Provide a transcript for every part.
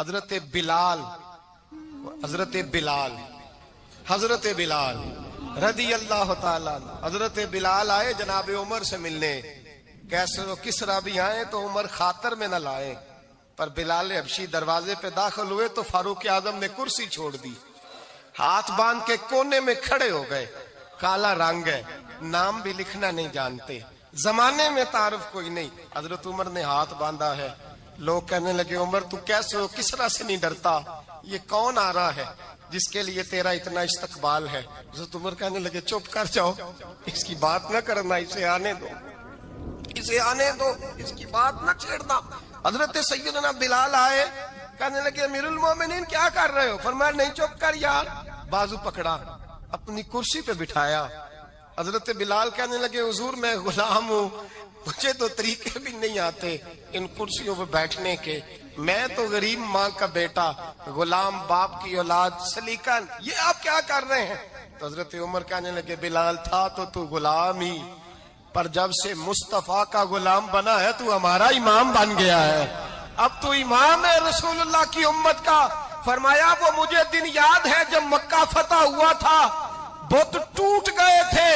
حضرت بلال رضی اللہ تعالیٰ حضرت بلال آئے جناب عمر سے ملنے. کیسے وہ کسرا بھی آئے تو عمر خاطر میں نہ لائے, پر بلال حبشی دروازے پہ داخل ہوئے تو فاروق اعظم نے کرسی چھوڑ دی, ہاتھ باندھ کے کونے میں کھڑے ہو گئے. کالا رنگ ہے, نام بھی لکھنا نہیں جانتے, زمانے میں تعارف کوئی نہیں. حضرت عمر نے ہاتھ باندھا ہے. لوگ کہنے لگے عمر تو کیسے ہو, کسرا سے نہیں ڈرتا, یہ کون آ رہا ہے جس کے لیے تیرا اتنا استقبال ہے؟ حضرت عمر کہنے لگے چپ کر جاؤ, اس کی بات نہ کرنا, اسے آنے دو, اس کی بات نہ چھیڑنا. حضرت سیدنا بلال آئے, کہنے لگے امیر المومنین کیا کر رہے ہو؟ فرمایا نہیں چپ کر یار. بازو پکڑا, اپنی کرسی پہ بٹھایا. حضرت بلال کہنے لگے حضور میں غلام ہوں, مجھے تو طریقے بھی نہیں آتے ان کرسیوں پہ بیٹھنے کے, میں تو غریب ماں کا بیٹا, غلام باپ کی اولاد, سلیقہ, یہ آپ کیا کر رہے ہیں؟ تو حضرت عمر کہنے لگے بلال تھا تو غلام ہی, پر جب سے مصطفیٰ کا غلام بنا ہے تو ہمارا امام بن گیا ہے, اب تو امام ہے رسول اللہ کی امت کا. فرمایا وہ مجھے دن یاد ہے جب مکہ فتح ہوا تھا, بت ٹوٹ گئے تھے,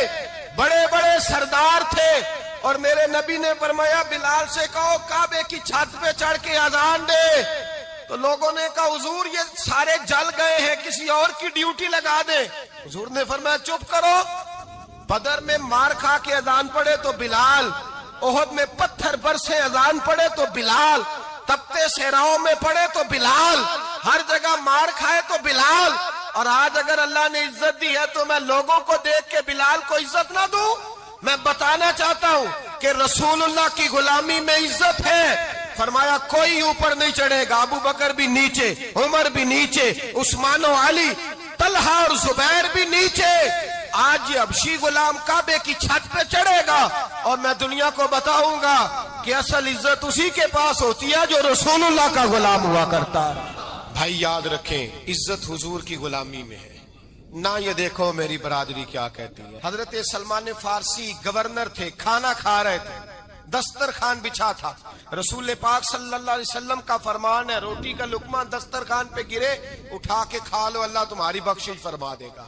بڑے بڑے سردار تھے, اور میرے نبی نے فرمایا بلال سے کہو کعبے کی چھت پہ چڑھ کے اذان دے. تو لوگوں نے کہا حضور یہ سارے جل گئے ہیں, کسی اور کی ڈیوٹی لگا دے. حضور نے فرمایا چپ کرو, بدر میں مار کھا کے اذان پڑے تو بلال, احد میں پتھر برسے اذان پڑے تو بلال, تپتے صحراؤں میں پڑے تو بلال, ہر جگہ مار کھائے تو بلال. اور آج اگر اللہ نے عزت دی ہے تو میں لوگوں کو دیکھ کے بلال کو عزت نہ دوں؟ میں بتانا چاہتا ہوں کہ رسول اللہ کی غلامی میں عزت ہے. فرمایا کوئی اوپر نہیں چڑھے گا, ابو بکر بھی نیچے, عمر بھی نیچے, عثمان و علی, طلحہ اور زبیر بھی نیچے. آج یہ حبشی غلام کعبے کی چھت پہ چڑھے گا اور میں دنیا کو بتاؤں گا کہ اصل عزت اسی کے پاس ہوتی ہے جو رسول اللہ کا غلام ہوا کرتا ہے. بھائی یاد رکھیں عزت حضور کی غلامی میں ہے نہ. یہ دیکھو میری برادری کیا کہتی ہے. حضرت سلمان فارسی گورنر تھے, کھانا کھا رہے تھے, دسترخوان بچھا تھا. رسول پاک صلی اللہ علیہ وسلم کا فرمان ہے روٹی کا لقمہ دسترخوان پہ گرے اٹھا کے کھا لو, اللہ تمہاری بخشش فرما دے گا.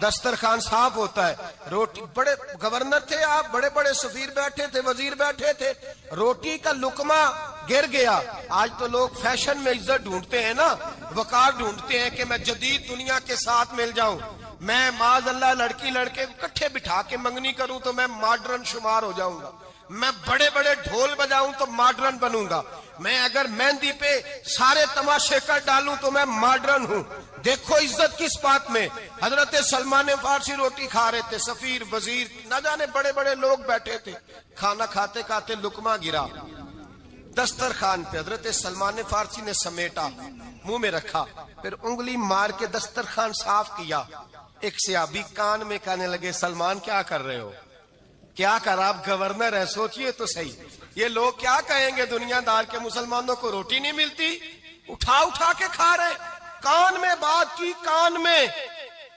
دسترخوان صاف ہوتا ہے. روٹی, بڑے گورنر تھے آپ, بڑے بڑے سفیر بیٹھے تھے, وزیر بیٹھے تھے, روٹی کا لقمہ گر گیا. آج تو لوگ فیشن میں عزت ڈھونڈتے ہیں نا, وقار ڈھونڈتے ہیں کہ میں جدید دنیا کے ساتھ مل جاؤں, میں معاذ اللہ لڑکی لڑکے کو کٹھے بٹھا کے منگنی کروں تو میں ماڈرن شمار ہو جاؤں گا, میں بڑے بڑے ڈھول بجاؤں تو ماڈرن بنوں گا, میں اگر مہندی پہ سارے تماشے کر ڈالوں تو میں ماڈرن ہوں. دیکھو عزت کس بات میں. حضرت سلمان فارسی روٹی کھا رہے تھے, سفیر وزیر نہ جانے بڑے بڑے لوگ بیٹھے تھے, کھانا کھاتے کھاتے لقمہ گرا دسترخوان پہ. حضرت سلمان فارسی نے سمیٹا, منہ میں رکھا, پھر انگلی مار کے دسترخوان صاف کیا. ایک صحابی کان میں کہنے لگے سلمان کیا کر رہے ہو, کیا کر, آپ گورنر ہیں, سوچئے تو صحیح, یہ لوگ کیا کہیں گے دنیا دار کے مسلمانوں کو روٹی نہیں ملتی, اٹھا کے کھا رہے. کان میں بات کی, کان میں.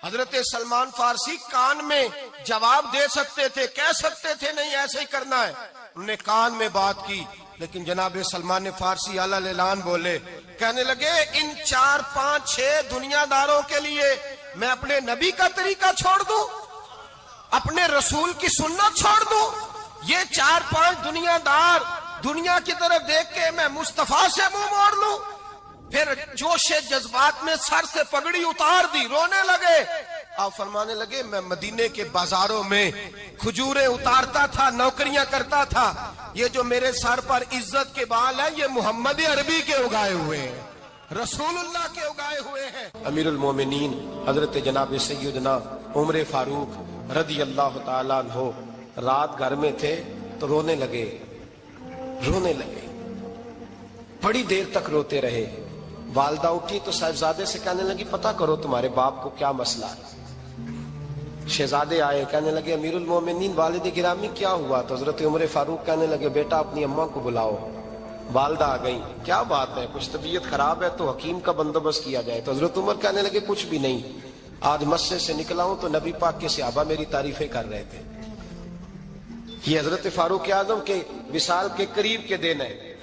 حضرت سلمان فارسی کان میں جواب دے سکتے تھے, کہہ سکتے تھے نہیں ایسے ہی کرنا ہے, انہوں نے کان میں بات کی. لیکن جناب سلمان فارسی اعلی اعلان بولے, کہنے لگے ان 4 5 6 دنیا داروں کے لیے میں اپنے نبی کا طریقہ چھوڑ دوں, اپنے رسول کی سنت چھوڑ دوں؟ یہ 4 5 دنیا دار دنیا کی طرف دیکھ کے میں مصطفیٰ سے منہ موڑ لوں؟ پھر جوش جذبات میں سر سے پگڑی اتار دی, رونے لگے. آپ فرمانے لگے میں مدینے کے بازاروں میں کھجوریں اتارتا تھا, نوکریاں کرتا تھا, یہ جو میرے سر پر عزت کے بال ہیں یہ محمد عربی کے اگائے ہوئے ہیں, رسول اللہ کے اگائے ہوئے ہیں. امیر المومنین حضرت جناب سیدنا عمر فاروق رضی اللہ تعالیٰ عنہ رات گھر میں تھے تو رونے لگے, بڑی دیر تک روتے رہے. والدہ اٹھی تو صاحبزادے سے کہنے لگی پتہ کرو تمہارے باپ کو کیا مسئلہ ہے. شہزادے آئے, کہنے لگے امیر المومنین والد گرامی کیا ہوا؟ تو حضرت عمر فاروق کہنے لگے بیٹا اپنی اماں کو بلاؤ. والدہ آ گئی, کیا بات ہے, کچھ طبیعت خراب ہے تو حکیم کا بندوبست کیا جائے. تو حضرت عمر کہنے لگے کچھ بھی نہیں, آج مسجد سے نکلا ہوں تو نبی پاک کے صحابہ میری تعریفیں کر رہے تھے. یہ حضرت فاروق اعظم کے وصال کے قریب کے دن ہے.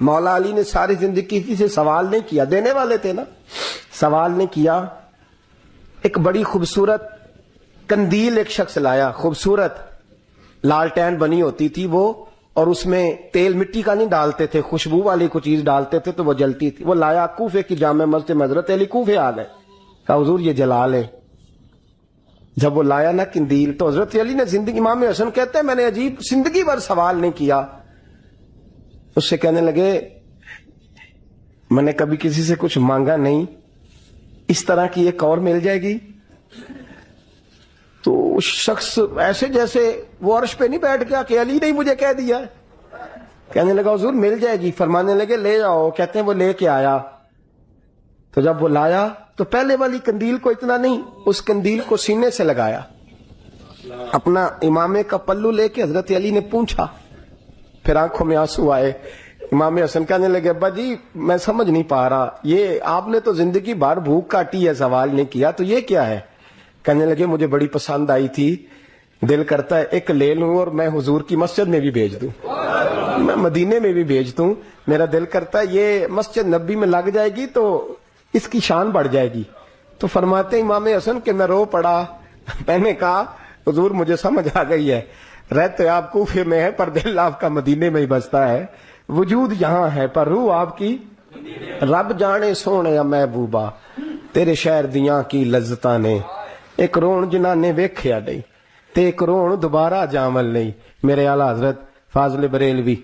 مولا علی نے ساری زندگی کسی سے سوال نہیں کیا, دینے والے تھے نا, سوال نہیں کیا. ایک بڑی خوبصورت قندیل ایک شخص لایا, خوبصورت لالٹین بنی ہوتی تھی وہ, اور اس میں تیل مٹی کا نہیں ڈالتے تھے, خوشبو والی کوئی چیز ڈالتے تھے تو وہ جلتی تھی. وہ لایا کوفے کی جامع مسجد میں, حضرت علی کوفے آ گئے, کہا حضور یہ جلا لے. جب وہ لایا نا قندیل تو حضرت علی نے زندگی, امام حسن کہتے ہیں میں نے عجیب زندگی بھر سوال نہیں کیا. اس سے کہنے لگے میں نے کبھی کسی سے کچھ مانگا نہیں, اس طرح کی ایک اور مل جائے گی. تو اس شخص ایسے جیسے وہ عرش پہ نہیں بیٹھ گیا کہ علی نے مجھے کہہ دیا. کہنے لگا حضور مل جائے گی. فرمانے لگے لے جاؤ. کہتے ہیں وہ لے کے آیا. تو جب وہ لایا تو پہلے والی قندیل کو اتنا نہیں, اس قندیل کو سینے سے لگایا, اپنا امامے کا پلو لے کے حضرت علی نے پوچھا. پھر آنکھوں میں آنسو آئے. امام حسن کہنے لگے ابا جی میں سمجھ نہیں پا رہا, یہ آپ نے تو زندگی بھر بھوک کاٹی ہے, سوال نہیں کیا, تو یہ کیا ہے؟ کہنے لگے مجھے بڑی پسند آئی تھی, دل کرتا ہے ایک لے لوں اور میں حضور کی مسجد میں بھی بھیج دوں, میں مدینے میں بھی بھیج دوں. میرا دل کرتا ہے یہ مسجد نبی میں لگ جائے گی تو اس کی شان بڑھ جائے گی. تو فرماتے ہیں امام حسن کہ میں رو پڑا. میں نے کہا حضور مجھے سمجھ آ گئی ہے, رہتے آپ کوفے میں ہے پر دل آپ کا مدینے میں ہی بستا ہے, وجود یہاں ہے پر روح آپ کی. رب جانے سونے محبوبہ تیرے شہر دیاں کی لذتاں نے, ایک رون جنہاں نے ویکھیا نہیں تے ایک رون دوبارہ جامل نہیں. میرے اعلیٰ حضرت فاضل بریلوی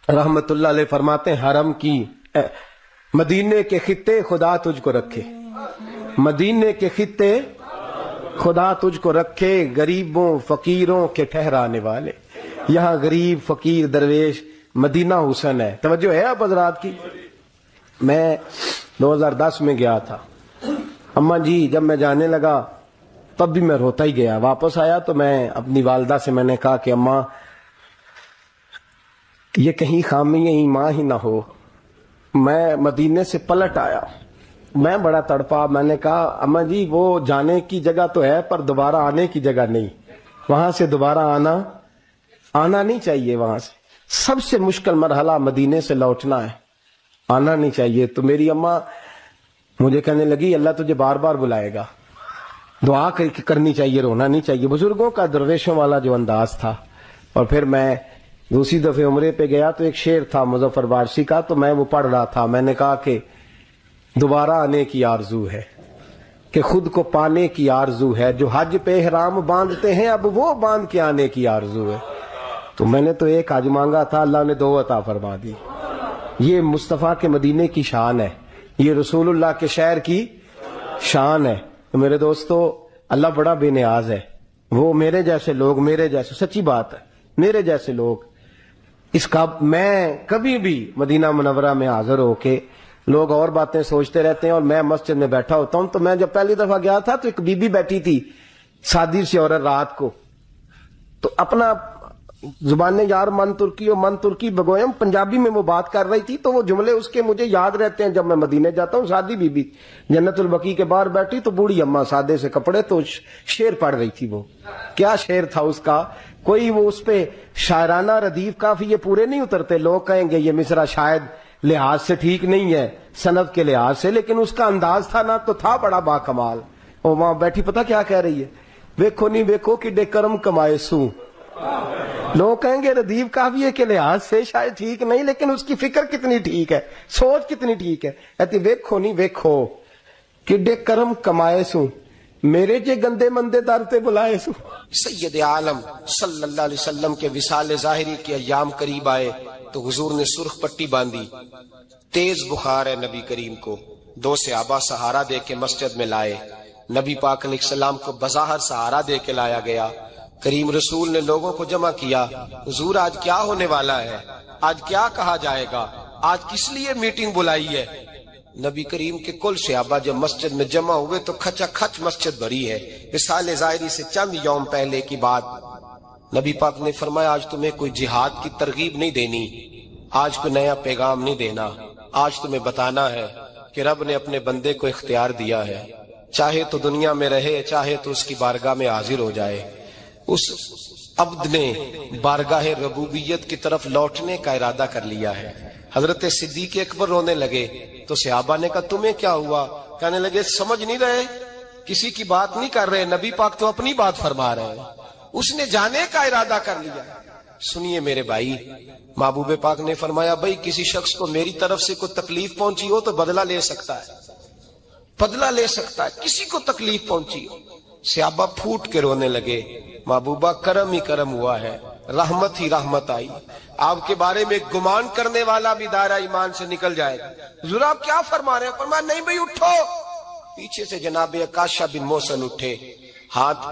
رحمت اللہ علیہ فرماتے ہیں حرم کی مدینے کے خطے خدا تجھ کو رکھے, مدینے کے خطے خدا تجھ کو رکھے, غریبوں فقیروں کے ٹھہرانے والے. یہاں غریب فقیر درویش مدینہ حسن ہے. توجہ ہے اب حضرات کی. میں 2010 میں گیا تھا. اماں جی جب میں جانے لگا تب بھی میں روتا ہی گیا. واپس آیا تو میں اپنی والدہ سے میں نے کہا کہ اماں یہ کہیں خامی ایمان ہی نہ ہو. میں مدینے سے پلٹ آیا, میں بڑا تڑپا. میں نے کہا اماں جی وہ جانے کی جگہ تو ہے پر دوبارہ آنے کی جگہ نہیں, وہاں سے دوبارہ آنا نہیں چاہیے. وہاں سے سب سے مشکل مرحلہ مدینے سے لوٹنا ہے, آنا نہیں چاہیے. تو میری اماں مجھے کہنے لگی اللہ تجھے بار بار بلائے گا, دعا کرنی چاہیے, رونا نہیں چاہیے. بزرگوں کا درویشوں والا جو انداز تھا. اور پھر میں دوسری دفعہ عمرے پہ گیا تو ایک شعر تھا مظفر وارسی کا, تو میں وہ پڑھ رہا تھا. میں نے کہا کہ دوبارہ آنے کی آرزو ہے, کہ خود کو پانے کی آرزو ہے, جو حج پہ احرام باندھتے ہیں اب وہ باندھ کے آنے کی آرزو ہے. تو میں نے تو ایک حج مانگا تھا, اللہ نے 2 عطا فرما دی. یہ مصطفیٰ کے مدینے کی شان ہے, یہ رسول اللہ کے شہر کی شان ہے. تو میرے دوستو اللہ بڑا بے نیاز ہے. وہ میرے جیسے لوگ, میرے جیسے, سچی بات ہے, میرے جیسے لوگ اس کا, میں کبھی بھی مدینہ منورہ میں حاضر ہو کے لوگ اور باتیں سوچتے رہتے ہیں اور میں مسجد میں بیٹھا ہوتا ہوں. تو میں جب پہلی دفعہ گیا تھا تو ایک بی بی بیٹھی تھی سادی سی عورت رات کو, تو اپنا زبان یار من ترکی بگویم پنجابی میں وہ بات کر رہی تھی. تو وہ جملے اس کے مجھے یاد رہتے ہیں جب میں مدینے جاتا ہوں. سادی بی بی جنت البقیع کے باہر بیٹھی تو بوڑھی اماں سادے سے کپڑے, تو شعر پڑھ رہی تھی. وہ کیا شعر تھا اس کا, کوئی وہ اس پہ شاعرانہ ردیف کافی یہ پورے نہیں اترتے. لوگ کہیں گے یہ مصرع شاید لحاظ سے ٹھیک نہیں ہے, سند کے لحاظ سے, لیکن اس کا انداز تھا نا تو تھا بڑا با کمال. اور وہاں بیٹھی پتہ کیا کہہ رہی ہے, ویکھو نہیں ویکھو کہ کرم کمائے سوں. لوگ کہیں گے ردیف کافیے کے لحاظ سے شاید ٹھیک نہیں, لیکن اس کی فکر کتنی ٹھیک ہے, سوچ کتنی ٹھیک ہے. کہتی ویکھو نہیں ویکھو کہ کرم کمائے سوں, میرے جے گندے مندے در تے بلائے سوں. سید عالم صلی اللہ علیہ وسلم کے وصال ظاہری کے ایام قریب آئے تو حضور نے سرخ پٹی باندھی. تیز بخار ہے نبی کریم کو. 2 صحابہ سہارا دے کے مسجد میں لائے. نبی پاک علیہ السلام کو بظاہر سہارا دے کے لایا گیا. کریم رسول نے لوگوں کو جمع کیا, حضور آج کیا ہونے والا ہے, آج کیا کہا جائے گا, آج کس لیے میٹنگ بلائی ہے. نبی کریم کے کل صحابہ جب مسجد میں جمع ہوئے تو کھچا کھچ مسجد بھری ہے. وصال ظاہری سے چند یوم پہلے کی بات. نبی پاک نے فرمایا آج تمہیں کوئی جہاد کی ترغیب نہیں دینی, آج کوئی نیا پیغام نہیں دینا, آج تمہیں بتانا ہے کہ رب نے اپنے بندے کو اختیار دیا ہے, چاہے تو دنیا میں رہے چاہے تو اس کی بارگاہ میں حاضر ہو جائے. اس عبد نے بارگاہ ربوبیت کی طرف لوٹنے کا ارادہ کر لیا ہے. حضرت صدیق اکبر رونے لگے تو صحابہ نے کہا تمہیں کیا ہوا؟ کہنے لگے سمجھ نہیں رہے، کسی کی بات نہیں کر رہے، نبی پاک تو اپنی بات فرما رہے ہیں، اس نے جانے کا ارادہ کر لیا۔ سنیے میرے بھائی، محبوب پاک نے فرمایا بھائی کسی شخص کو میری طرف سے کوئی تکلیف پہنچی ہو تو بدلہ لے سکتا ہے، بدلہ لے سکتا ہے، کسی کو تکلیف پہنچی ہو۔ صحابہ پھوٹ کے رونے لگے، محبوبہ کرم ہی کرم ہوا ہے، رحمت ہی رحمت آئی، آپ کے بارے میں گمان کرنے والا بھی دائرہ ایمان سے نکل جائے گا۔ حضور آپ کیا فرما رہے ہیں؟ فرمایا نہیں بھائی اٹھو۔ پیچھے سے جناب عکاشہ بن محصن اٹھے، ہاتھ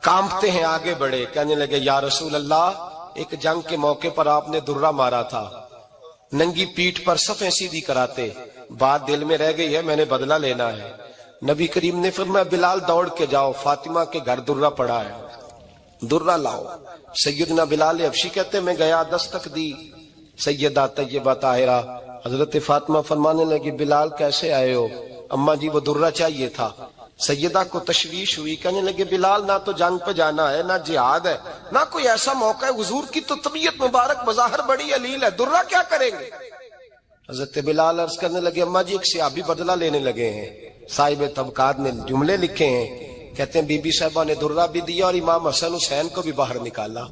کانپتے ہیں، آگے بڑھے، کہنے لگے یا رسول اللہ، ایک جنگ کے موقع پر آپ نے درہ مارا تھا، ننگی پیٹھ پر صفیں سیدھی کراتے، بات دل میں رہ گئی ہے، میں نے بدلہ لینا ہے۔ نبی کریم نے فرمایا بلال دوڑ کے جاؤ، فاطمہ کے گھر درہ پڑا ہے، درہ لاؤ۔ سیدنا بلال حبشی کہتے ہیں میں گیا، دستک دی سیدہ طیبہ طاہرہ، حضرت فاطمہ فرمانے لگی بلال کیسے آئے ہو؟ اماں جی وہ درہ چاہیے تھا۔ سیدہ کو تشویش ہوئی، کہنے لگے بلال نہ تو جنگ پہ جانا ہے، نہ جہاد ہے، نہ کوئی ایسا موقع ہے، حضور کی تو طبیعت مبارک بظاہر بڑی علیل ہے، درہ کیا کریں گے؟ حضرت بلال عرض کرنے لگے اماں جی ایک صحابی بدلہ لینے لگے ہیں، صاحب طبقات نے جملے لکھے ہیں، کہتے ہیں بی بی صاحبہ نے درہ بھی دیا اور امام حسن حسین کو بھی باہر نکالا۔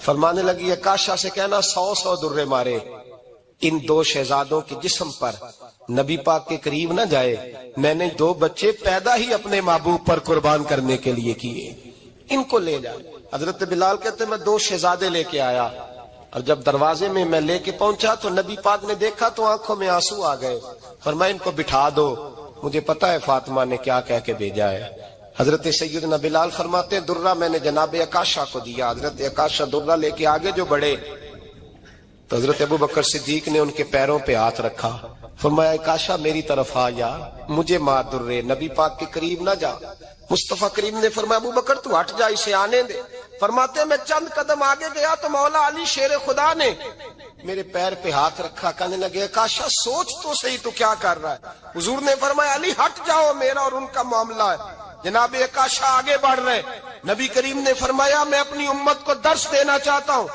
فرمانے لگی عکاشہ سے کہنا 100 درے مارے، ان دو شہزادوں کے جسم پر نبی پاک کے قریب نہ جائے، میں نے 2 بچے پیدا ہی اپنے محبوب پر قربان کرنے کے لیے کیے، ان کو لے جائے۔ حضرت بلال کہتے ہیں میں 2 شہزادے لے کے آیا، اور جب دروازے میں میں لے کے پہنچا تو نبی پاک نے دیکھا تو آنکھوں میں آنسو آ گئے، فرمایا ان کو بٹھا دو، مجھے پتا ہے فاطمہ نے کیا کہہ کے بھیجا ہے۔ حضرت سیدنا بلال فرماتے ہیں درہ میں نے جناب عکاشہ کو دیا، حضرت عکاشہ درہ لے کے آگے جو بڑھے تو حضرت ابو بکر صدیق نے ان کے پیروں پہ ہاتھ رکھا، فرمایا عکاشہ میری طرف آ یار، مجھے مار درے، نبی پاک کے قریب نہ جا۔ مصطفیٰ کریم نے فرمایا ابو بکر تو ہٹ جا، اسے آنے دے۔ فرماتے ہیں میں چند قدم آگے گیا تو مولا علی شیر خدا نے میرے پیر پہ ہاتھ رکھا، کہنے لگے عکاشہ سوچ تو صحیح تو کیا کر رہا ہے؟ حضور نے فرمایا علی ہٹ جاؤ، میرا اور ان کا معاملہ ہے۔ جناب عکاشہ آگے بڑھ رہے، نبی کریم نے فرمایا میں اپنی امت کو درس دینا چاہتا ہوں،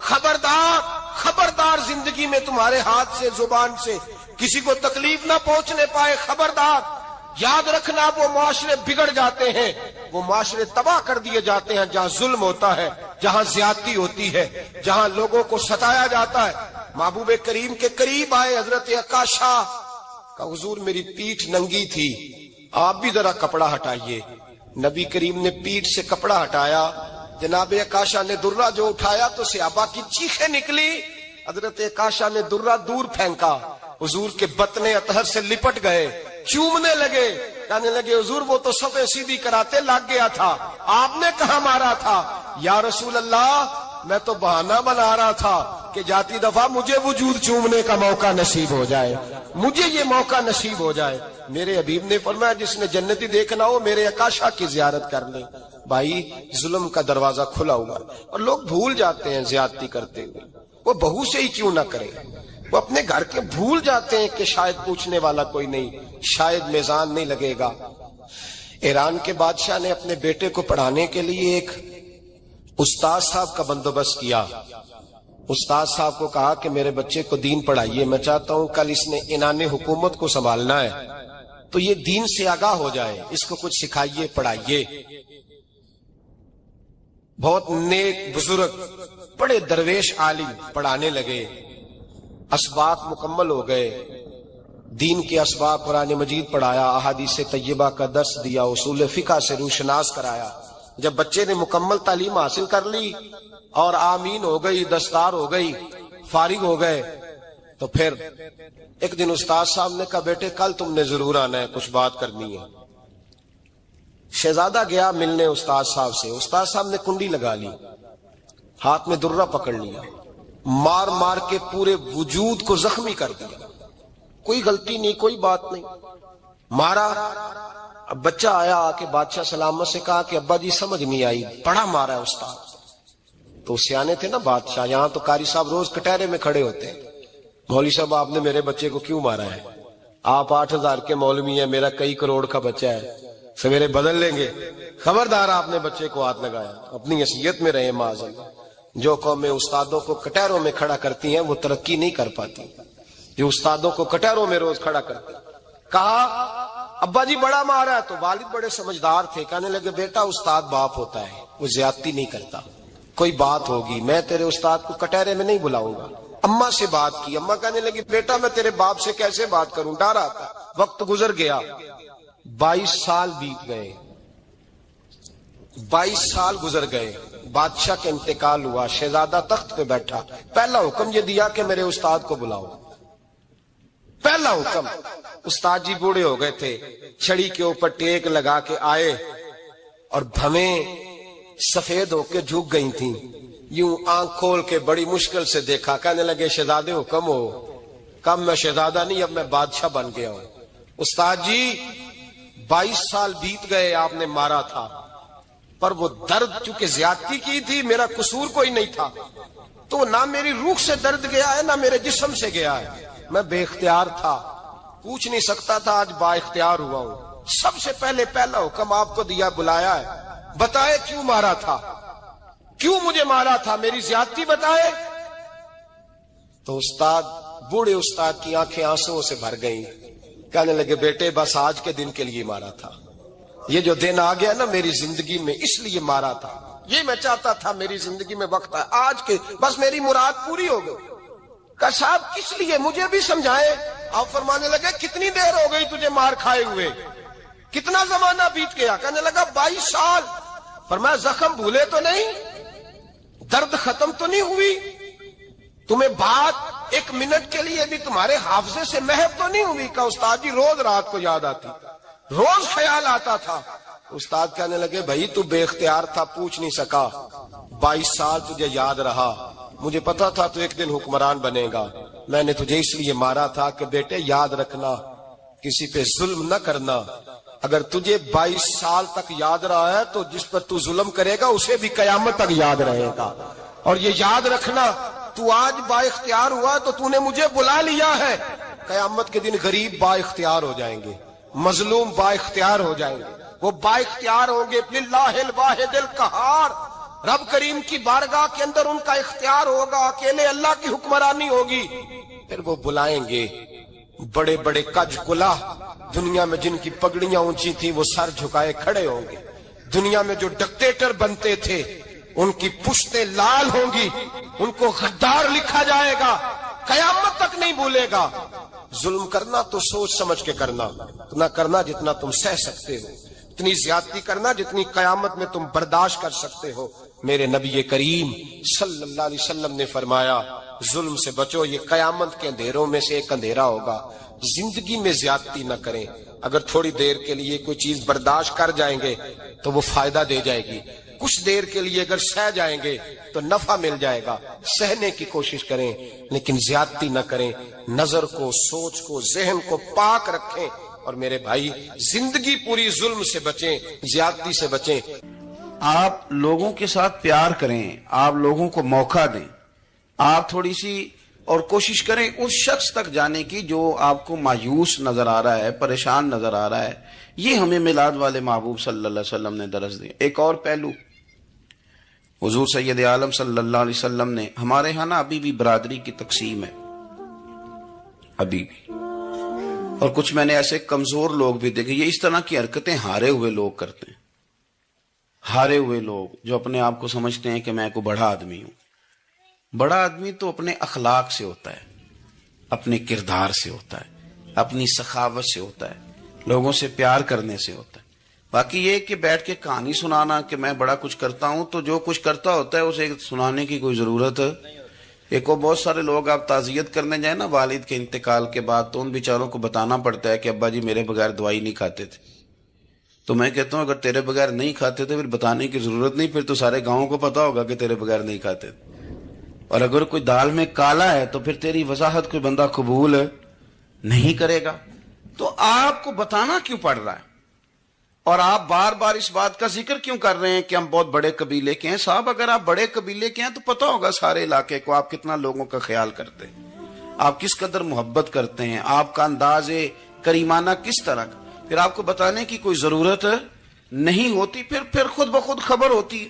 خبردار خبردار زندگی میں تمہارے ہاتھ سے زبان سے کسی کو تکلیف نہ پہنچنے پائے، خبردار۔ یاد رکھنا وہ معاشرے بگڑ جاتے ہیں، وہ معاشرے تباہ کر دیے جاتے ہیں جہاں ظلم ہوتا ہے، جہاں زیادتی ہوتی ہے، جہاں لوگوں کو ستایا جاتا ہے۔ محبوب کریم کے قریب آئے حضرت عکاشہ کا، حضور میری پیٹھ ننگی تھی، آپ بھی ذرا کپڑا ہٹائیے۔ نبی کریم نے پیٹھ سے کپڑا ہٹایا، جناب عکاشہ نے درہ جو اٹھایا تو صحابہ کی چیخیں نکلی، حضرت عکاشہ نے درہ دور پھینکا، حضور کے بطن اطہر سے لپٹ گئے، چومنے لگے، کہنے لگے حضور وہ تو صفیں سیدھی کراتے لگ گیا تھا، آپ نے کہاں مارا تھا؟ یا رسول اللہ میں تو بہانہ بنا رہا تھا کہ جاتی دفعہ مجھے وجود چومنے کا موقع نصیب ہو جائے، مجھے یہ موقع نصیب ہو جائے۔ میرے حبیب نے فرمایا جس نے جنتی دیکھنا ہو میرے عکاشہ کی زیارت کر لے۔ بھائی ظلم کا دروازہ کھلا ہوا اور لوگ بھول جاتے ہیں زیادتی کرتے ہوئے، وہ بہو سے ہی کیوں نہ کرے، وہ اپنے گھر کے بھول جاتے ہیں کہ شاید پوچھنے والا کوئی نہیں، شاید میزان نہیں لگے گا۔ ایران کے بادشاہ نے اپنے بیٹے کو پڑھانے کے لیے ایک استاد صاحب کا بندوبست کیا۔ استاد صاحب کو کہا کہ میرے بچے کو دین پڑھائیے، میں چاہتا ہوں کل اس نے عنان حکومت کو سنبھالنا ہے تو یہ دین سے آگاہ ہو جائے، اس کو کچھ سکھائیے، پڑھائیے۔ بہت نیک بزرگ بڑے درویش عالم پڑھانے لگے، اسباق مکمل ہو گئے، دین کے اسباق قرآن مجید پڑھایا، احادیث طیبہ کا درس دیا، اصول فقہ سے روشناس کرایا۔ جب بچے نے مکمل تعلیم حاصل کر لی اور آمین ہو گئی، دستار ہو گئی، فارغ ہو گئے، تو پھر ایک دن استاد صاحب نے کہا بیٹے کل تم نے ضرور آنا ہے، کچھ بات کرنی ہے۔ شہزادہ گیا ملنے استاد صاحب سے، استاد صاحب نے کنڈی لگا لی، ہاتھ میں درہ پکڑ لیا، مار مار کے پورے وجود کو زخمی کر دیا، کوئی غلطی نہیں، کوئی بات نہیں، مارا۔ اب بچہ آیا آ کے بادشاہ سلامت سے کہا کہ ابا جی سمجھ نہیں آئی، بڑا مارا ہے استاد۔ تو سیانے تھے نا بادشاہ، یہاں تو قاری صاحب روز کٹہرے میں کھڑے ہوتے ہیں، مولوی صاحب آپ نے میرے بچے کو کیوں مارا ہے؟ آپ 8000 کے مولوی ہیں، میرا کئی کروڑ کا بچہ ہے، سویرے بدل لیں گے، خبردار آپ نے بچے کو ہاتھ لگایا، اپنی حیثیت میں رہے معاذ اللہ۔ جو قومیں استادوں کو کٹہروں میں کھڑا کرتی ہیں وہ ترقی نہیں کر پاتی۔ جو استادوں کو کٹہروں میں روز کھڑا کرتے. کہا ابا جی بڑا مارا ہے. تو والد بڑے سمجھدار تھے, کہنے لگے بیٹا استاد باپ ہوتا ہے, وہ زیادتی نہیں کرتا, کوئی بات ہوگی میں تیرے استاد کو کٹہرے میں نہیں بلاؤں گا. اماں سے بات کی, اماں کہنے لگی بیٹا میں تیرے باپ سے کیسے بات کروں, ڈر آتا. وقت گزر گیا, 22 سال بیت گئے, 22 سال گزر گئے. بادشاہ کا انتقال ہوا, شہزادہ تخت پہ بیٹھا. پہلا حکم یہ دیا کہ میرے استاد کو بلاؤ. پہلا حکم. استاد جی بوڑھے ہو گئے تھے, چھڑی کے اوپر ٹیک لگا کے آئے اور بھویں سفید ہو کے جھک گئی تھیں. یوں آنکھ کھول کے بڑی مشکل سے دیکھا, کہنے لگے شہزادے حکم ہو. کم میں شہزادہ نہیں, اب میں بادشاہ بن گیا ہوں. استاد جی 22 سال بیت گئے, آپ نے مارا تھا, پر وہ درد چونکہ زیادتی کی تھی, میرا قصور کوئی نہیں تھا, تو نہ میری روح سے درد گیا ہے نہ میرے جسم سے گیا ہے. میں بے اختیار تھا, پوچھ نہیں سکتا تھا, آج با اختیار ہوا ہوں. سب سے پہلے پہلا حکم آپ کو دیا, بلایا ہے, بتائے کیوں مارا تھا, کیوں مجھے مارا تھا, میری زیادتی بتائے. تو استاد, بوڑھے استاد کی آنکھیں آنسوؤں سے بھر گئیں. کہنے لگے بیٹے بس آج کے دن کے لیے مارا تھا, یہ جو دن آ گیا نا میری زندگی میں, اس لیے مارا تھا. یہ میں چاہتا تھا میری زندگی میں وقت ہے, آج کے بس میری مراد پوری ہو گئی. کہ صاحب کس لیے, مجھے بھی سمجھائے. آپ فرمانے لگے کتنی دیر ہو گئی تجھے مار کھائے ہوئے, کتنا زمانہ بیت گیا. کہنے لگا 22 سال. فرمایا زخم بھولے تو نہیں, درد ختم تو نہیں ہوئی, تمہیں بات 1 منٹ کے لیے بھی تمہارے حافظے سے محو تو نہیں ہوئی. کہ استاد جی روز رات کو یاد آتی, روز خیال آتا تھا. استاد کہنے لگے بھائی تو بے اختیار تھا, پوچھ نہیں سکا, 22 سال تجھے یاد رہا. مجھے پتا تھا تو ایک دن حکمران بنے گا, میں نے تجھے اس لیے مارا تھا کہ بیٹے یاد رکھنا, کسی پہ ظلم نہ کرنا. اگر تجھے 22 سال تک یاد رہا ہے تو جس پر تو ظلم کرے گا اسے بھی قیامت تک یاد رہے گا. اور یہ یاد رکھنا, تو آج با اختیار ہوا تو تو نے مجھے بلا لیا ہے, قیامت کے دن غریب با اختیار ہو جائیں گے, مظلوم با اختیار ہو جائیں گے. وہ با اختیار ہوں گے للہ الواحد القہار, رب کریم کی بارگاہ کے اندر ان کا اختیار ہوگا, اکیلے اللہ کی حکمرانی ہوگی. پھر وہ بلائیں گے بڑے بڑے کج کلا, دنیا میں جن کی پگڑیاں اونچی تھی وہ سر جھکائے کھڑے ہوں گے. دنیا میں جو ڈکٹیٹر بنتے تھے ان کی پشتیں لال ہوں گی, ان کو غدار لکھا جائے گا, قیامت تک نہیں بھولے گا. ظلم کرنا تو سوچ سمجھ کے کرنا, اتنا کرنا جتنا تم سہ سکتے ہو, اتنی زیادتی کرنا جتنی قیامت میں تم برداشت کر سکتے ہو. میرے نبی کریم صلی اللہ علیہ وسلم نے فرمایا ظلم سے بچو, یہ قیامت کے اندھیروں میں سے ایک اندھیرا ہوگا. زندگی میں زیادتی نہ کریں. اگر تھوڑی دیر کے لیے کوئی چیز برداشت کر جائیں گے تو وہ فائدہ دے جائے گی, کچھ دیر کے لیے اگر سہ جائیں گے تو نفع مل جائے گا. سہنے کی کوشش کریں لیکن زیادتی نہ کریں. نظر کو, سوچ کو, ذہن کو پاک رکھیں. اور میرے بھائی زندگی پوری ظلم سے بچیں, زیادتی سے بچیں. آپ لوگوں کے ساتھ پیار کریں, آپ لوگوں کو موقع دیں, آپ تھوڑی سی اور کوشش کریں اس شخص تک جانے کی جو آپ کو مایوس نظر آ رہا ہے, پریشان نظر آ رہا ہے. یہ ہمیں میلاد والے محبوب صلی اللہ علیہ وسلم نے درس دیا. ایک اور پہلو, حضور سید عالم صلی اللہ علیہ وسلم نے, ہمارے ہاں نا ابھی بھی برادری کی تقسیم ہے, ابھی بھی, اور کچھ میں نے ایسے کمزور لوگ بھی دیکھے. یہ اس طرح کی حرکتیں ہارے ہوئے لوگ کرتے ہیں, ہارے ہوئے لوگ جو اپنے آپ کو سمجھتے ہیں کہ میں کوئی بڑا آدمی ہوں. بڑا آدمی تو اپنے اخلاق سے ہوتا ہے, اپنے کردار سے ہوتا ہے, اپنی سخاوت سے ہوتا ہے, لوگوں سے پیار کرنے سے ہوتا ہے. باقی یہ کہ بیٹھ کے کہانی سنانا کہ میں بڑا کچھ کرتا ہوں, تو جو کچھ کرتا ہوتا ہے اسے سنانے کی کوئی ضرورت ہے. ایک اور بہت سارے لوگ آپ تعزیت کرنے جائیں نا والد کے انتقال کے بعد, تو ان بیچاروں کو بتانا پڑتا ہے کہ ابا جی میرے بغیر دوائی نہیں کھاتے تھے. تو میں کہتا ہوں اگر تیرے بغیر نہیں کھاتے تھے پھر بتانے کی ضرورت نہیں, پھر تو سارے گاؤں کو پتا ہوگا کہ تیرے بغیر نہیں کھاتے تھے. اور اگر کوئی دال میں کالا ہے تو پھر تیری وضاحت کوئی بندہ قبول نہیں کرے گا. تو آپ کو بتانا کیوں پڑ رہا ہے, اور آپ بار بار اس بات کا ذکر کیوں کر رہے ہیں کہ ہم بہت بڑے قبیلے کے ہیں؟ صاحب اگر آپ بڑے قبیلے کے ہیں تو پتا ہوگا سارے علاقے کو آپ کتنا لوگوں کا خیال کرتے ہیں, آپ کس قدر محبت کرتے ہیں, آپ کا انداز کریمانہ کس طرح کا. پھر آپ کو بتانے کی کوئی ضرورت نہیں ہوتی, پھر خود بخود خبر ہوتی ہے.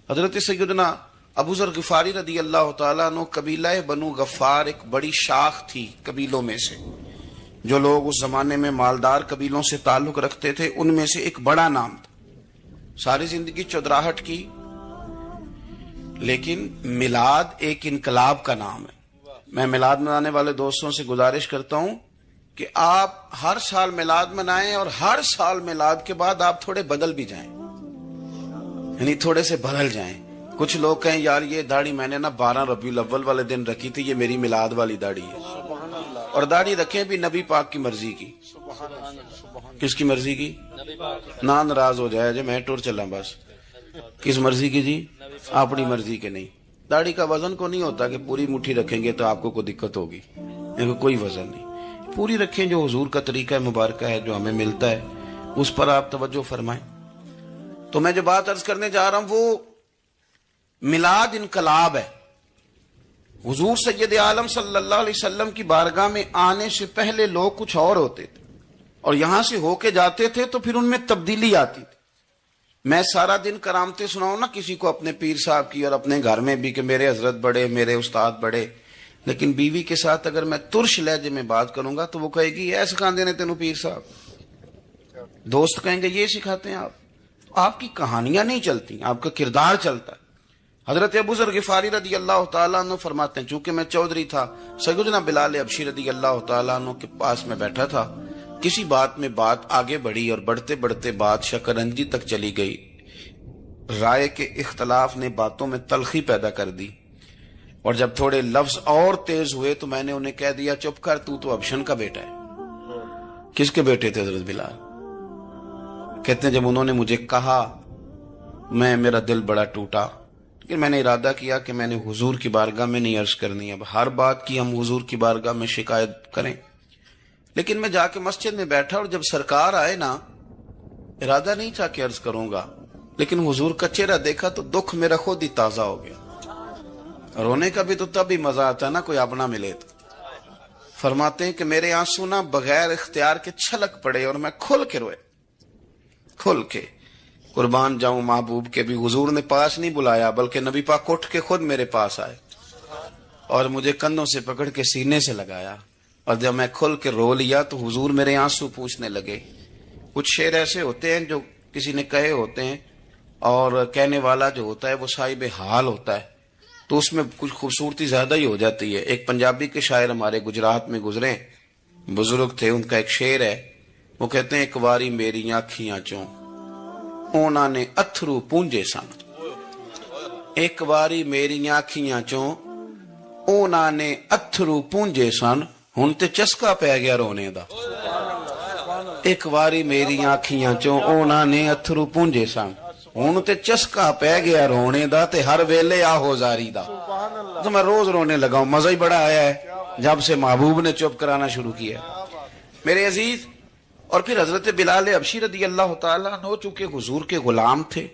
حضرت سیدنا ابو ذر غفاری رضی اللہ تعالیٰ عنہ قبیلہ بنو غفار ایک بڑی شاخ تھی قبیلوں میں سے، جو لوگ اس زمانے میں مالدار قبیلوں سے تعلق رکھتے تھے ان میں سے ایک بڑا نام تھا. ساری زندگی چودراہٹ کی، لیکن میلاد ایک انقلاب کا نام ہے. میں میلاد منانے والے دوستوں سے گزارش کرتا ہوں کہ آپ ہر سال میلاد منائیں اور ہر سال میلاد کے بعد آپ تھوڑے بدل بھی جائیں، یعنی تھوڑے سے بدل جائیں. کچھ لوگ کہیں یار یہ داڑھی میں نے نا 12 ربیع الاول والے دن رکھی تھی، یہ میری میلاد والی داڑھی ہے. اور داڑھی رکھیں بھی نبی پاک کی مرضی کی. کس کی مرضی کی؟ نہ ناراض ہو جائے جی میں ٹور چلا بس. کس مرضی کی جی؟ اپنی مرضی کے نہیں. داڑھی کا وزن کو نہیں ہوتا کہ پوری مٹھی رکھیں گے تو آپ کو کوئی دقت ہوگی، کوئی وزن نہیں. پوری رکھیں، جو حضور کا طریقہ مبارکہ ہے جو ہمیں ملتا ہے اس پر آپ توجہ فرمائیں. تو میں جو بات عرض کرنے جا رہا ہوں وہ میلاد انقلاب ہے. حضور سید عالم صلی اللہ علیہ وسلم کی بارگاہ میں آنے سے پہلے لوگ کچھ اور ہوتے تھے اور یہاں سے ہو کے جاتے تھے تو پھر ان میں تبدیلی آتی تھی. میں سارا دن کرامتیں سناؤں نا کسی کو اپنے پیر صاحب کی اور اپنے گھر میں بھی کہ میرے حضرت بڑے، میرے استاد بڑے، لیکن بیوی کے ساتھ اگر میں ترش لہجے میں بات کروں گا تو وہ کہے گی اے سکھاندے نے تینوں پیر صاحب. دوست کہیں گے یہ سکھاتے ہیں آپ کی کہانیاں نہیں چلتی، آپ کا کردار چلتا ہے. حضرت ابو ذر غفاری رضی اللہ تعالیٰ عنہ فرماتے ہیں چونکہ میں چودھری تھا، سیدنا بلال حبشی رضی اللہ تعالیٰ عنہ کے پاس میں بیٹھا تھا. کسی بات میں بات آگے بڑھی اور بڑھتے بڑھتے بات شکرنجی تک چلی گئی. رائے کے اختلاف نے باتوں میں تلخی پیدا کر دی اور جب تھوڑے لفظ اور تیز ہوئے تو میں نے انہیں کہہ دیا چپ کر، تو ابشن کا بیٹا ہے. کس کے بیٹے تھے حضرت بلال؟ کہتے ہیں جب انہوں نے مجھے کہا میرا دل بڑا ٹوٹا، لیکن میں نے ارادہ کیا کہ میں نے حضور کی بارگاہ میں نہیں عرض کرنی. اب ہر بات کی ہم حضور کی بارگاہ میں شکایت کریں. لیکن میں جا کے مسجد میں بیٹھا اور جب سرکار آئے نا، ارادہ نہیں تھا کہ عرض کروں گا، لیکن حضور کا چہرہ دیکھا تو دکھ میرا خود ہی تازہ ہو گیا. رونے کا بھی تو تب ہی مزہ آتا ہے نا کوئی اپنا ملے تو. فرماتے ہیں کہ میرے آنسو نا بغیر اختیار کے چھلک پڑے اور میں کھل کے روئے، کھل کے. قربان جاؤں محبوب کے بھی حضور نے پاس نہیں بلایا بلکہ نبی پاک اٹھ کے خود میرے پاس آئے اور مجھے کندھوں سے پکڑ کے سینے سے لگایا. اور جب میں کھل کے رو لیا تو حضور میرے آنسو پوچھنے لگے. کچھ شعر ایسے ہوتے ہیں جو کسی نے کہے ہوتے ہیں اور کہنے والا جو ہوتا ہے وہ صاحب حال ہوتا ہے تو اس میں کچھ خوبصورتی زیادہ ہی ہو جاتی ہے. ایک پنجابی کے شاعر ہمارے گجرات میں گزرے، بزرگ تھے، ان کا ایک شعر ہے. وہ کہتے ہیں ایک باری میری آنکھیاں چوں اونا نے اتھرو پونجے سن. ایک باری میری آنکھیاں چوں اونا نے اتھرو پونجے سن، ہن تے چسکا پی گیا رونے دا. ایک باری میری آنکھیاں چوں اونا نے اتھرو پونجے سن، ہن تے چسکا پی گیا رونے دا تے ہر ویلے آہو زاری دا. تو میں روز رونے لگا ہوں. مزہ ہی بڑا آیا ہے جب سے محبوب نے چپ کرانا شروع کیا. میرے عزیز، اور پھر حضرت بلال حبشی رضی اللہ تعالیٰ عنہ چونکہ حضور کے غلام تھے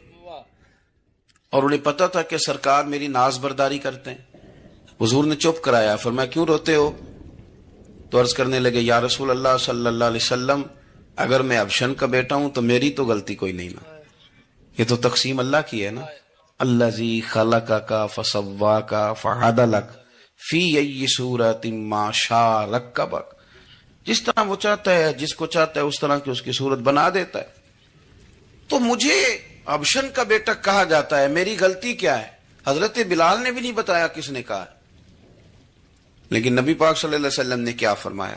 اور انہیں پتا تھا کہ سرکار میری ناز برداری کرتے ہیں، حضور نے چپ کرایا. فرمایا کیوں روتے ہو؟ تو عرض کرنے لگے یا رسول اللہ صلی اللہ علیہ وسلم اگر میں ابشن کا بیٹا ہوں تو میری تو غلطی کوئی نہیں نا، یہ تو تقسیم اللہ کی ہے نا. الذی خلقک فسواک فعدلک فی ای صورت ما شاء رکبک. جس طرح وہ چاہتا ہے، جس کو چاہتا ہے اس طرح کی اس کی صورت بنا دیتا ہے. تو مجھے ابشن کا بیٹا کہا جاتا ہے، میری غلطی کیا ہے؟ حضرت بلال نے بھی نہیں بتایا کس نے کہا، لیکن نبی پاک صلی اللہ علیہ وسلم نے کیا فرمایا.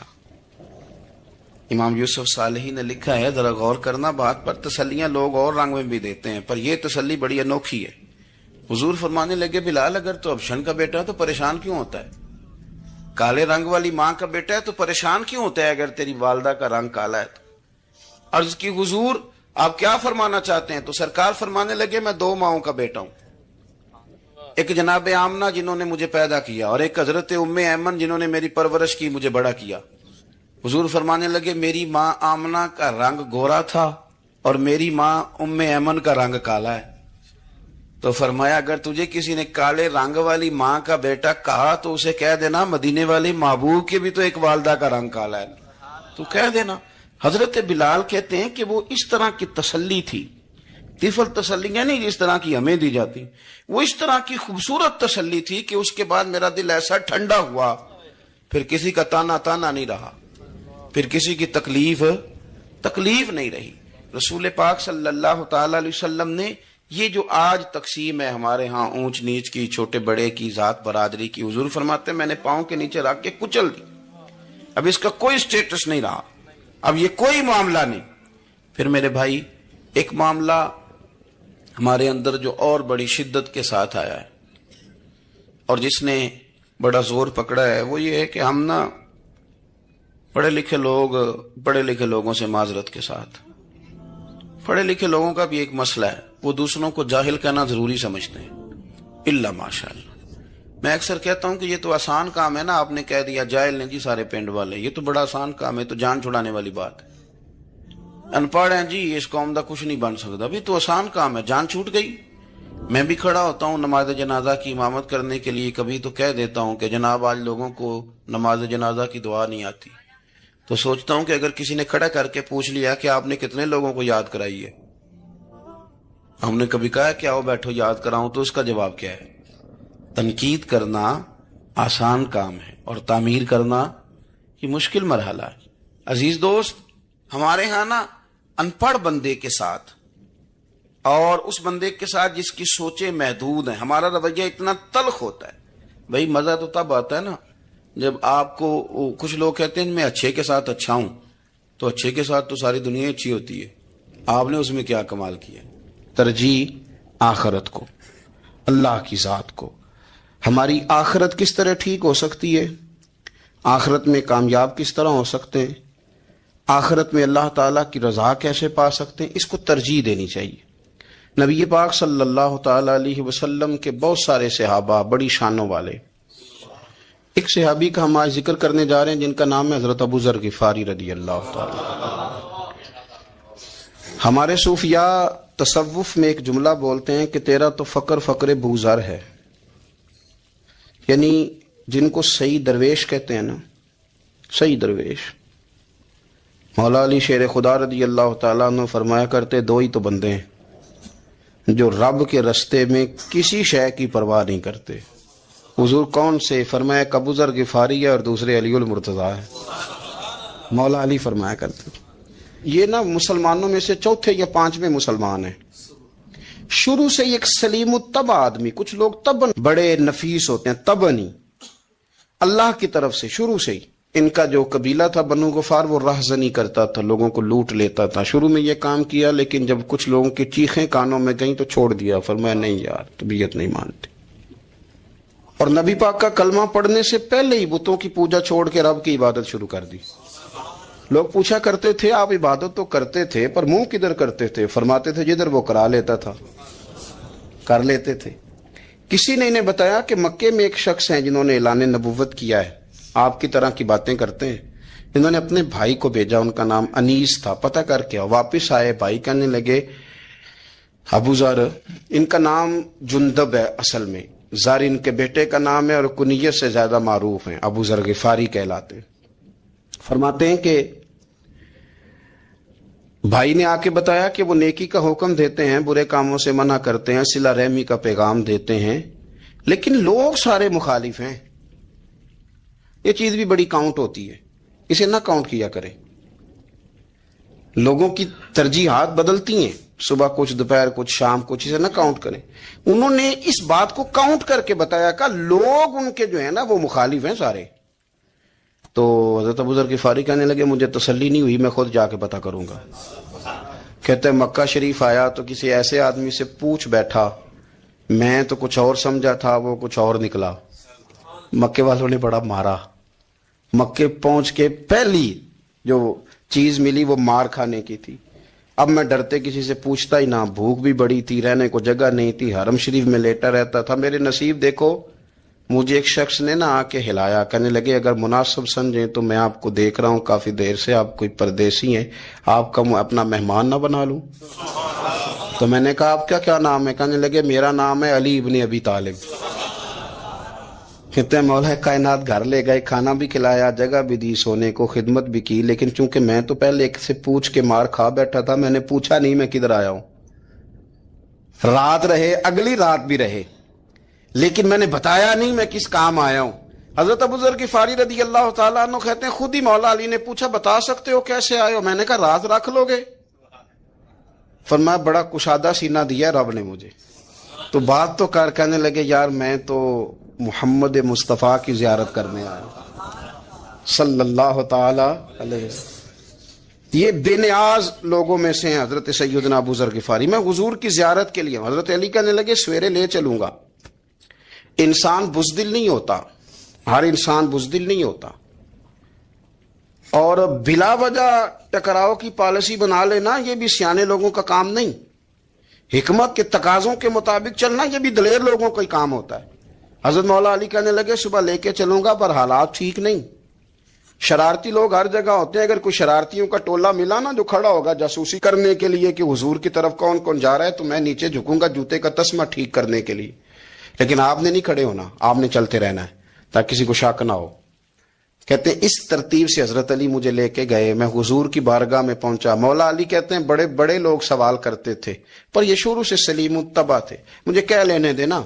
امام یوسف صالحی نے لکھا ہے، ذرا غور کرنا بات پر، تسلیاں لوگ اور رنگ میں بھی دیتے ہیں پر یہ تسلی بڑی انوکھی ہے. حضور فرمانے لگے بلال اگر تو ابشن کا بیٹا ہے تو پریشان کیوں ہوتا ہے؟ کالے رنگ والی ماں کا بیٹا ہے تو پریشان کیوں ہوتا ہے اگر تیری والدہ کا رنگ کالا ہے تو؟ عرض کی حضور آپ کیا فرمانا چاہتے ہیں؟ تو سرکار فرمانے لگے میں دو ماؤں کا بیٹا ہوں، ایک جناب آمنہ جنہوں نے مجھے پیدا کیا اور ایک حضرت ام ایمن جنہوں نے میری پرورش کی، مجھے بڑا کیا. حضور فرمانے لگے میری ماں آمنہ کا رنگ گورا تھا اور میری ماں ام ایمن کا رنگ کالا ہے. تو فرمایا اگر تجھے کسی نے کالے رنگ والی ماں کا بیٹا کہا تو اسے کہہ دینا مدینے والی محبوب کے بھی تو ایک والدہ کا رنگ کالا ہے، تو کہہ دینا. حضرت بلال کہتے ہیں کہ وہ اس طرح کی تسلی تھی طفل تسلیاں نہیں جس طرح کی ہمیں دی جاتی، وہ اس طرح کی خوبصورت تسلی تھی کہ اس کے بعد میرا دل ایسا ٹھنڈا ہوا، پھر کسی کا تانا نہیں رہا، پھر کسی کی تکلیف نہیں رہی۔ رسول پاک صلی اللہ تعالی علیہ وسلم نے یہ جو آج تقسیم ہے ہمارے ہاں اونچ نیچ کی، چھوٹے بڑے کی، ذات برادری کی، حضور فرماتے ہیں میں نے پاؤں کے نیچے رکھ کے کچل دی، اب اس کا کوئی سٹیٹس نہیں رہا، اب یہ کوئی معاملہ نہیں۔ پھر میرے بھائی ایک معاملہ ہمارے اندر جو اور بڑی شدت کے ساتھ آیا ہے اور جس نے بڑا زور پکڑا ہے، وہ یہ ہے کہ ہم نا پڑھے لکھے لوگوں سے معذرت کے ساتھ، پڑھے لکھے لوگوں کا بھی ایک مسئلہ ہے، وہ دوسروں کو جاہل کہنا ضروری سمجھتے ہیں، الا ماشاءاللہ۔ میں اکثر کہتا ہوں کہ یہ تو آسان کام ہے نا، آپ نے کہہ دیا جاہل نہیں جی سارے پنڈ والے، یہ تو بڑا آسان کام ہے، تو جان چھڑانے والی بات ہے۔ ان پڑھ ہیں جی اس قوم دا کچھ نہیں بن سکتا، بھی تو آسان کام ہے، جان چھوٹ گئی۔ میں بھی کھڑا ہوتا ہوں نماز جنازہ کی امامت کرنے کے لیے، کبھی تو کہہ دیتا ہوں کہ جناب آج لوگوں کو نماز جنازہ کی دعا نہیں آتی، تو سوچتا ہوں کہ اگر کسی نے کھڑا کر کے پوچھ لیا کہ آپ نے کتنے لوگوں کو یاد کرائی ہے، ہم نے کبھی کہا کہ آؤ بیٹھو یاد کراؤں، تو اس کا جواب کیا ہے؟ تنقید کرنا آسان کام ہے اور تعمیر کرنا یہ مشکل مرحلہ ہے۔ عزیز دوست، ہمارے ہاں نا ان پڑھ بندے کے ساتھ اور اس بندے کے ساتھ جس کی سوچیں محدود ہیں، ہمارا رویہ اتنا تلخ ہوتا ہے۔ بھائی مزہ تو تب آتا ہے نا جب آپ کو، کچھ لوگ کہتے ہیں میں اچھے کے ساتھ اچھا ہوں، تو اچھے کے ساتھ تو ساری دنیا اچھی ہوتی ہے، آپ نے اس میں کیا کمال کیا؟ ترجیح آخرت کو، اللہ کی ذات کو۔ ہماری آخرت کس طرح ٹھیک ہو سکتی ہے، آخرت میں کامیاب کس طرح ہو سکتے ہیں، آخرت میں اللہ تعالیٰ کی رضا کیسے پا سکتے ہیں، اس کو ترجیح دینی چاہیے۔ نبی پاک صلی اللہ تعالیٰ علیہ وسلم کے بہت سارے صحابہ بڑی شانوں والے، ایک صحابی کا ہم آج ذکر کرنے جا رہے ہیں جن کا نام ہے حضرت ابو ذر غفاری رضی اللہ تعالیٰ۔ ہمارے صوفیاء تصوف میں ایک جملہ بولتے ہیں کہ تیرا تو فقر ابو ذر ہے، یعنی جن کو صحیح درویش کہتے ہیں نا، صحیح درویش۔ مولا علی شیر خدا رضی اللہ تعالیٰ عنہ فرمایا کرتے دو ہی تو بندے ہیں جو رب کے رستے میں کسی شے کی پرواہ نہیں کرتے۔ حضور کون سے؟ فرمایا ابو ذر غفاری ہے اور دوسرے علی المرتضیٰ ہے۔ مولا علی فرمایا کرتے یہ نا مسلمانوں میں سے چوتھے یا پانچویں مسلمان ہیں، شروع سے ایک سلیم الطبع آدمی، کچھ لوگ طبعاً بڑے نفیس ہوتے ہیں، طبعاً ہی اللہ کی طرف سے شروع سے ہی۔ ان کا جو قبیلہ تھا بنو غفار، وہ راہزنی کرتا تھا، لوگوں کو لوٹ لیتا تھا، شروع میں یہ کام کیا، لیکن جب کچھ لوگوں کی چیخیں کانوں میں گئیں تو چھوڑ دیا، فرمایا نہیں یار طبیعت نہیں مانتی، اور نبی پاک کا کلمہ پڑھنے سے پہلے ہی بتوں کی پوجا چھوڑ کے رب کی عبادت شروع کر دی۔ لوگ پوچھا کرتے تھے آپ عبادت تو کرتے تھے پر منہ کدھر کرتے تھے؟ فرماتے تھے جدھر وہ کرا لیتا تھا کر لیتے تھے۔ کسی نے انہیں بتایا کہ مکے میں ایک شخص ہیں جنہوں نے اعلان نبوت کیا ہے، آپ کی طرح کی باتیں کرتے ہیں۔ انہوں نے اپنے بھائی کو بھیجا، ان کا نام انیس تھا، پتہ کر کے واپس آئے، بھائی کہنے لگے ابو ذر، ان کا نام جندب ہے، اصل میں ذر ان کے بیٹے کا نام ہے اور کنیت سے زیادہ معروف ہیں، ابو ذر غفاری کہلاتے۔ فرماتے ہیں کہ بھائی نے آ کے بتایا کہ وہ نیکی کا حکم دیتے ہیں، برے کاموں سے منع کرتے ہیں، صلہ رحمی کا پیغام دیتے ہیں، لیکن لوگ سارے مخالف ہیں۔ یہ چیز بھی بڑی کاؤنٹ ہوتی ہے، اسے نہ کاؤنٹ کیا کریں۔ لوگوں کی ترجیحات بدلتی ہیں، صبح کچھ، دوپہر کچھ، شام کچھ، اسے نہ کاؤنٹ کریں۔ انہوں نے اس بات کو کاؤنٹ کر کے بتایا کہ لوگ ان کے جو ہیں نا وہ مخالف ہیں سارے۔ تو حضرت ابو ذر غفاری کہنے لگے مجھے تسلی نہیں ہوئی، میں خود جا کے پتہ کروں گا۔ کہتے ہیں مکہ شریف آیا تو کسی ایسے آدمی سے پوچھ بیٹھا، میں تو کچھ اور سمجھا تھا، وہ کچھ اور نکلا۔ مکے والوں نے بڑا مارا، مکے پہنچ کے پہلی جو چیز ملی وہ مار کھانے کی تھی۔ اب میں ڈرتے کسی سے پوچھتا ہی نہ، بھوک بھی بڑی تھی، رہنے کو جگہ نہیں تھی، حرم شریف میں لیٹا رہتا تھا۔ میرے نصیب دیکھو، مجھے ایک شخص نے نہ آ کے ہلایا، کہنے لگے اگر مناسب سمجھیں تو میں آپ کو دیکھ رہا ہوں کافی دیر سے، آپ کوئی پردیسی ہیں، آپ کا اپنا مہمان نہ بنا لوں؟ تو میں نے کہا آپ کا کیا نام ہے؟ کہنے لگے میرا نام ہے علی ابن ابی طالب۔ کہتے ہیں مولا کائنات گھر لے گئے، کھانا بھی کھلایا، جگہ بھی دی سونے کو، خدمت بھی کی، لیکن چونکہ میں تو پہلے ایک سے پوچھ کے مار کھا بیٹھا تھا، میں نے پوچھا نہیں میں کدھر آیا ہوں۔ رات رہے، اگلی رات بھی رہے، لیکن میں نے بتایا نہیں میں کس کام آیا ہوں۔ حضرت ابو ذر غفاری رضی اللہ تعالیٰ عنہ کہتے ہیں خود ہی مولا علی نے پوچھا بتا سکتے ہو کیسے آئے ہو؟ میں نے کہا رات رکھ لو گے؟ فرمایا بڑا کشادہ سینہ دیا رب نے مجھے، تو بات تو کہنے لگے یار میں تو محمد مصطفیٰ کی زیارت کرنے آیا صلی اللہ تعالی علیہ وسلم۔ یہ بے نیاز لوگوں میں سے ہیں حضرت سیدنا ابو ذر غفاری۔ میں حضور کی زیارت کے لیے ہوں۔ حضرت علی کہنے لگے سویرے لے چلوں گا۔ انسان بزدل نہیں ہوتا، ہر انسان بزدل نہیں ہوتا، اور بلا وجہ ٹکراؤ کی پالیسی بنا لینا یہ بھی سیانے لوگوں کا کام نہیں۔ حکمت کے تقاضوں کے مطابق چلنا یہ بھی دلیر لوگوں کا ہی کام ہوتا ہے۔ حضرت مولا علی کہنے لگے صبح لے کے چلوں گا، پر حالات ٹھیک نہیں، شرارتی لوگ ہر جگہ ہوتے ہیں۔ اگر کوئی شرارتیوں کا ٹولہ ملا نا جو کھڑا ہوگا جاسوسی کرنے کے لیے کہ حضور کی طرف کون کون جا رہا ہے، تو میں نیچے جھکوں گا جوتے کا تسمہ ٹھیک کرنے کے لیے، لیکن آپ نے نہیں کھڑے ہونا، آپ نے چلتے رہنا ہے تاکہ کسی کو شک نہ ہو۔ کہتے ہیں اس ترتیب سے حضرت علی مجھے لے کے گئے، میں حضور کی بارگاہ میں پہنچا۔ مولا علی کہتے ہیں بڑے بڑے لوگ سوال کرتے تھے، پر یہ شروع سے سلیم الطبع تھے، مجھے کہہ لینے دینا،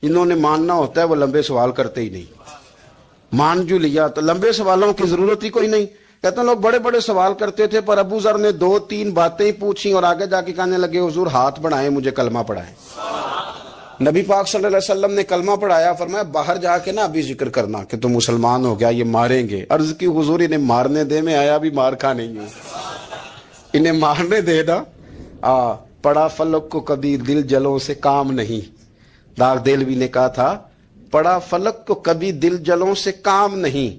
انہوں نے ماننا ہوتا ہے وہ لمبے سوال کرتے ہی نہیں، مان جو لیا تو لمبے سوالوں کی ضرورت ہی کوئی نہیں۔ کہتے ہیں لوگ بڑے بڑے سوال کرتے تھے، پر ابو ذر نے 2-3 باتیں پوچھی اور آگے جا کے کہنے لگے حضور ہاتھ بڑھائیں مجھے کلمہ پڑھائیں۔ نبی پاک صلی اللہ علیہ وسلم نے کلمہ پڑھایا، فرمایا باہر جا کے نا ابھی ذکر کرنا کہ تم مسلمان ہو گیا، یہ ماریں گے۔ عرض کی حضور انہیں مارنے دے، میں آیا بھی مار کھا نہیں ہوں، انہیں مارنے دے نا۔ پڑا فلک کو کبھی دل جلوں سے کام نہیں، داغ دلوی نے کہا تھا پڑا فلک کو کبھی دل جلوں سے کام نہیں،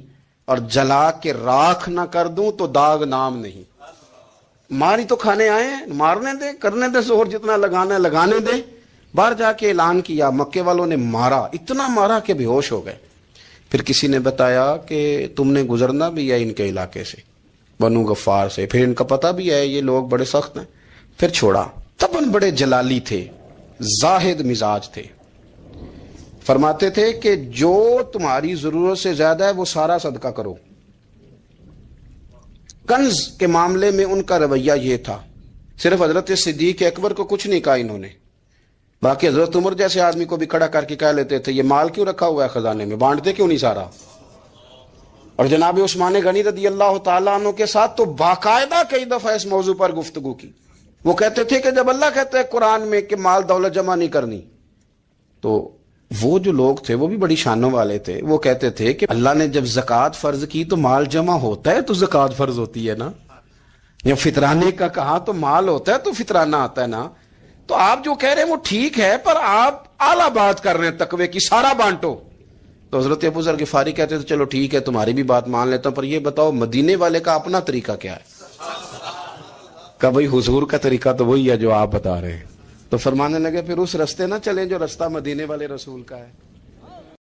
اور جلا کے راکھ نہ کر دوں تو داغ نام نہیں۔ ماری تو کھانے آئے ہیں، مارنے دے، کرنے دے زور جتنا لگانا ہے لگانے دے۔ باہر جا کے اعلان کیا، مکے والوں نے مارا، اتنا مارا کہ بے ہوش ہو گئے۔ پھر کسی نے بتایا کہ تم نے گزرنا بھی ہے ان کے علاقے سے، بنو غفار سے، پھر ان کا پتہ بھی ہے یہ لوگ بڑے سخت ہیں، پھر چھوڑا۔ تبن بڑے جلالی تھے، زاہد مزاج تھے، فرماتے تھے کہ جو تمہاری ضرورت سے زیادہ ہے وہ سارا صدقہ کرو۔ کنز کے معاملے میں ان کا رویہ یہ تھا، صرف حضرت صدیق اکبر کو کچھ نہیں کہا انہوں نے، باقی حضرت عمر جیسے آدمی کو بھی کھڑا کر کے کہہ لیتے تھے یہ مال کیوں رکھا ہوا ہے خزانے میں، بانٹتے کیوں نہیں سارا؟ اور جناب عثمان غنی رضی اللہ تعالیٰ عنہ کے ساتھ تو باقاعدہ کئی دفعہ اس موضوع پر گفتگو کی۔ وہ کہتے تھے کہ جب اللہ کہتا ہے قرآن میں کہ مال دولت جمع نہیں کرنی، تو وہ جو لوگ تھے وہ بھی بڑی شانوں والے تھے، وہ کہتے تھے کہ اللہ نے جب زکوٰۃ فرض کی تو مال جمع ہوتا ہے تو زکوٰۃ فرض ہوتی ہے نا، یا فطرانے کا کہا تو مال ہوتا ہے تو فطرانہ آتا ہے نا۔ تو آپ جو کہہ رہے ہیں وہ ٹھیک ہے، پر آپ اعلیٰ بات کر رہے ہیں تقوی کی، سارا بانٹو۔ تو حضرت ابو ذر غفاری کہتے تھے چلو ٹھیک ہے تمہاری بھی بات مان لیتا ہوں، پر یہ بتاؤ مدینے والے کا اپنا طریقہ کیا ہے؟ کہ بھئی حضور کا طریقہ تو وہی ہے جو آپ بتا رہے ہیں۔ تو فرمانے لگے پھر اس رستے نہ چلیں جو رستہ مدینے والے رسول کا ہے۔